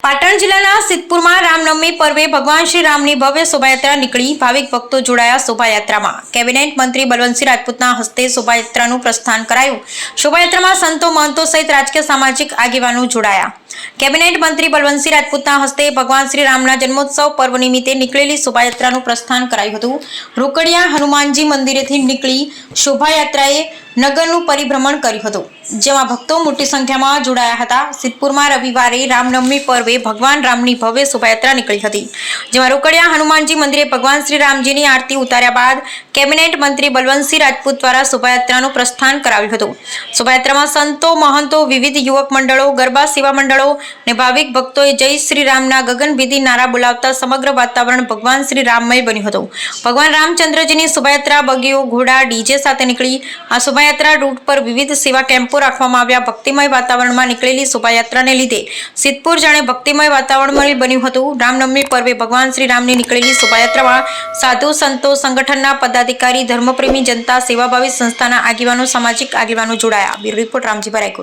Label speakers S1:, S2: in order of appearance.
S1: પાટણ જિલ્લાના સિદ્ધપુરમાં રામનવમી પર્વે ભગવાન શ્રી રામની ભવ્ય શોભાયાત્રા નીકળી ભાવિક ભક્તો જોડાયા શોભાયાત્રામાં કેબિનેટ મંત્રી બલવંતસિંહ રાજપૂતના હસ્તે શોભાયાત્રાનું પ્રસ્થાન કરાયું। શોભાયાત્રામાં સંતો મહંતો સહિત રાજકીય સામાજિક આગેવાનો જોડાયા। કેબિનેટ મંત્રી બલવંતસિંહ રાજપૂતના હસ્તે ભગવાન શ્રી રામના જન્મોત્સવ પર્વ નિમિત્તે નીકળેલી શોભાયાત્રાનું પ્રસ્થાન કરાયું હતું। રોકડિયા હનુમાનજી મંદિરેથી નીકળી શોભાયાત્રાએ નગરનું પરિભ્રમણ કર્યું હતું, જેમાં ભક્તો મોટી સંખ્યામાં જોડાયા હતા। સિદ્ધપુરમાં રવિવારે રામનવમી પર્વે ભગવાન રામની ભવ્ય શોભાયાત્રા નીકળી હતી, જેમાં રોકડિયા હનુમાનજી મંદિરે ભગવાન શ્રી રામજીની આરતી ઉતાર્યા બાદ કેબિનેટ મંત્રી બલવંતસિંહ રાજપૂત દ્વારા શોભાયાત્રાનું પ્રસ્થાન કરાવ્યું હતું। શોભાયાત્રામાં સંતો મહંતો, વિવિધ યુવક મંડળો, ગરબા સેવા મંડળો અને ભાવિક ભક્તોએ જય શ્રી રામના ગગનભેદી નારા બોલાવતા સમગ્ર વાતાવરણ ભગવાન શ્રી રામમય બન્યું હતું। ભગવાન રામચંદ્રજીની શોભાયાત્રા બગીઓ, ઘોડા, ડીજે સાથે નીકળી। આ શોભાયાત્રા રૂટ પર વિવિધ સેવા કેમ્પો રાખવામાં આવ્યા। ભક્તિમય વાતાવરણમાં નીકળેલી શોભાયાત્રાને લીધે સિદ્ધપુર જાણે ભક્તિમય વાતાવરણમય બન્યું હતું। રામનવમી પર્વે ભગવાન શ્રી રામની નીકળેલી શોભાયાત્રામાં સાધુ સંતો, સંગઠનના પદાધિકારી, ધર્મપ્રેમી જનતા, સેવાભાવી સંસ્થાના આગેવાનો, સામાજિક આગેવાનો જોડાયા। બ્યુરો રિપોર્ટ રામજી ભરાઈ।